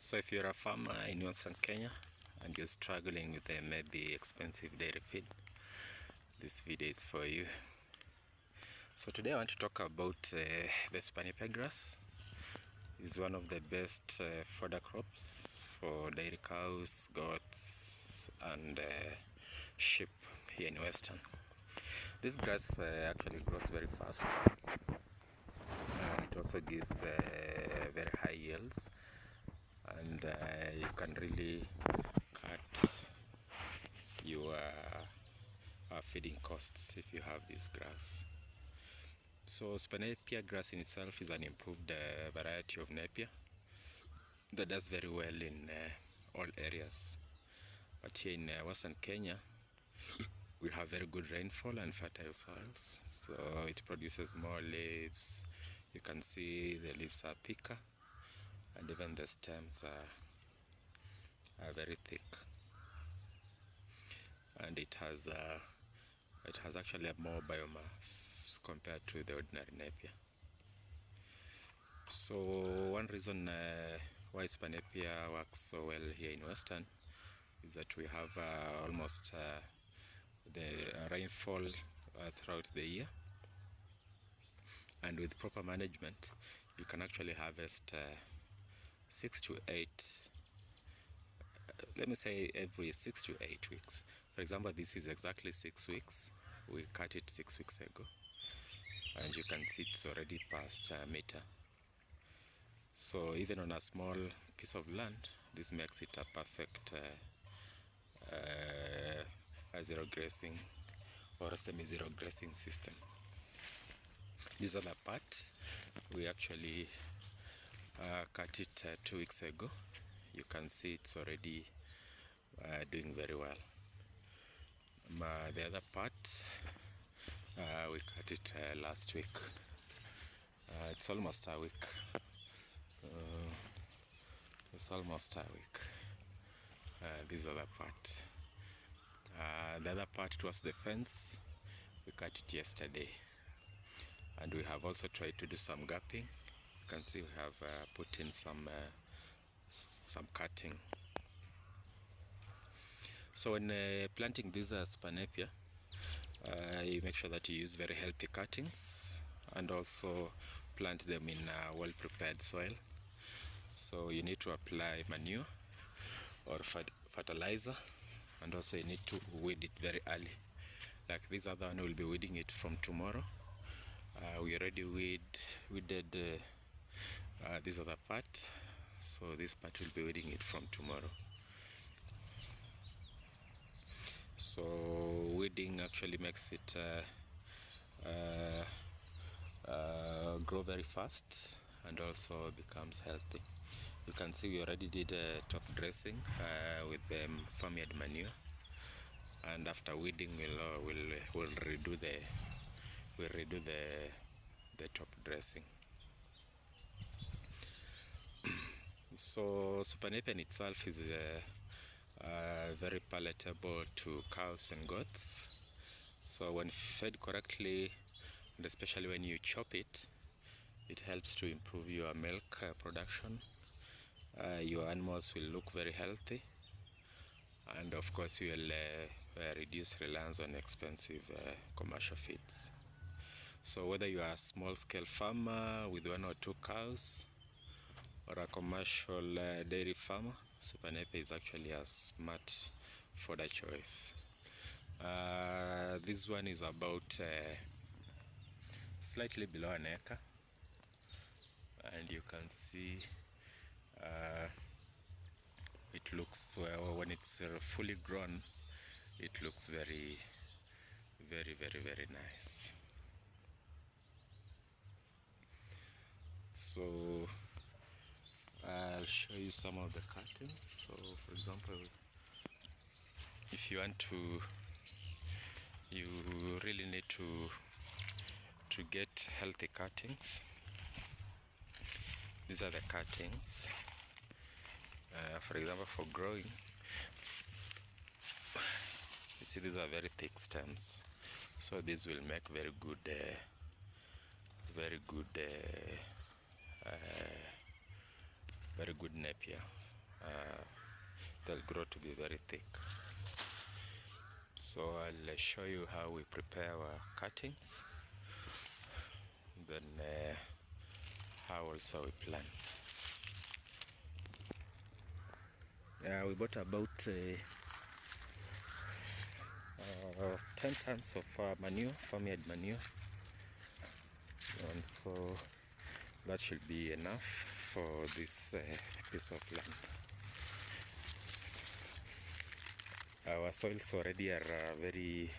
So if you're a farmer in Western Kenya and you're struggling with a maybe expensive dairy feed, this video is for you. So today I want to talk about the Super Napier grass. It's one of the best fodder crops for dairy cows, goats and sheep here in Western. This grass actually grows very fast and it also gives very high yields, and you can really cut your feeding costs if you have this grass. So Super Napier grass in itself is an improved variety of Napier that does very well in all areas. But here in Western Kenya, we have very good rainfall and fertile soils, so it produces more leaves. You can see the leaves are thicker and even the stems are very thick, and it has actually a more biomass compared to the ordinary Napier. So one reason why Super Napier works so well here in Western is that we have almost the rainfall throughout the year, and with proper management you can actually harvest 6 to 8, let me say every 6 to 8 weeks. For example, this is exactly 6 weeks. We cut it 6 weeks ago, and you can see it's already past a meter. So even on a small piece of land, this makes it a perfect zero grazing or a semi-zero grazing system. This other part, we actually cut it 2 weeks ago. You can see it's already doing very well. The other part, we cut it last week. It's almost a week. It's almost a week. This other part. The other part towards the fence, we cut it yesterday. And we have also tried to do some gapping. You can see we have put in some cutting. So when planting these Super Napier, you make sure that you use very healthy cuttings and also plant them in well prepared soil. So you need to apply manure or fertilizer, and also you need to weed it very early. Like this other one, will be weeding it from tomorrow. We already weeded this other part, so this part will be weeding it from tomorrow. So weeding actually makes it grow very fast and also becomes healthy. You can see we already did top dressing with farmyard manure, and after weeding we'll redo the top dressing. So Super Napier in itself is very palatable to cows and goats. So when fed correctly, and especially when you chop it, it helps to improve your milk production. Your animals will look very healthy, and of course you will reduce reliance on expensive commercial feeds. So whether you are a small scale farmer with 1 or 2 cows or a commercial dairy farmer, Super Napier is actually a smart fodder choice. This one is about slightly below an acre, and you can see it looks, well, when it's fully grown, it looks very nice. So I'll show you some of the cuttings. So for example, if you want to, you really need to get healthy cuttings. These are the cuttings. For example, for growing, you see these are very thick stems, so these will make very good Napier. they'll grow to be very thick. So I'll show you how we prepare our cuttings, then how also we plant. We bought about 10 tons of manure, farmyard manure, and so that should be enough for this piece of land. Our soils already are very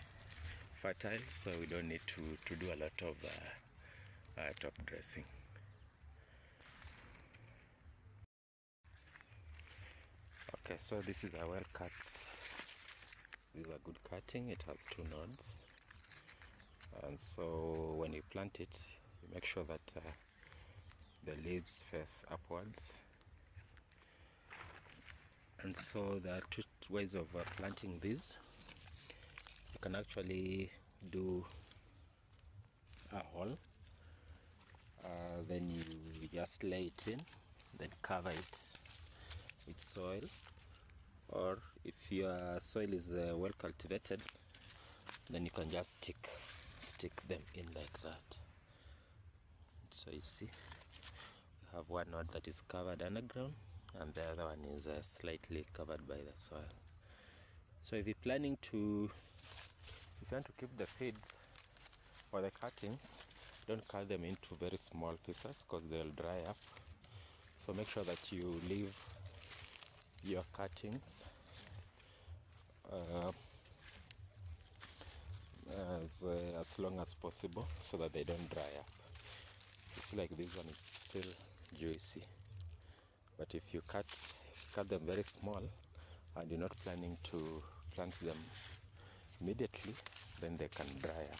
fertile, so we don't need to do a lot of top dressing. Okay, so this is a well cut. This is a good cutting. It has 2 nodes, and so when you plant it, you make sure that the leaves face upwards. And so there are 2 ways of planting these. You can actually do a hole, then you just lay it in, then cover it with soil, or if your soil is well cultivated, then you can just stick them in like that. So you see, we have one node that is covered underground, and the other one is slightly covered by the soil. So if you're planning to, if you want to keep the seeds or the cuttings, don't cut them into very small pieces because they'll dry up. So make sure that you leave your cuttings as long as possible so that they don't dry up. You see, like this one is still juicy, but if you cut them very small and you're not planning to plant them immediately, then they can dry up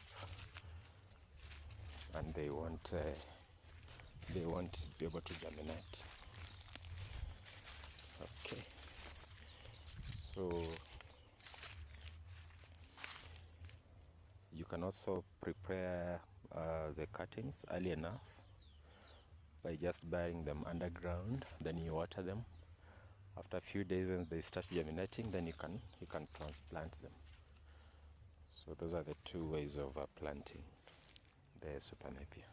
and they won't be able to germinate. Okay, so you can also prepare the cuttings early enough by just burying them underground, then you water them. After a few days, when they start germinating, then you can transplant them. So those are the 2 ways of planting the Super Napier.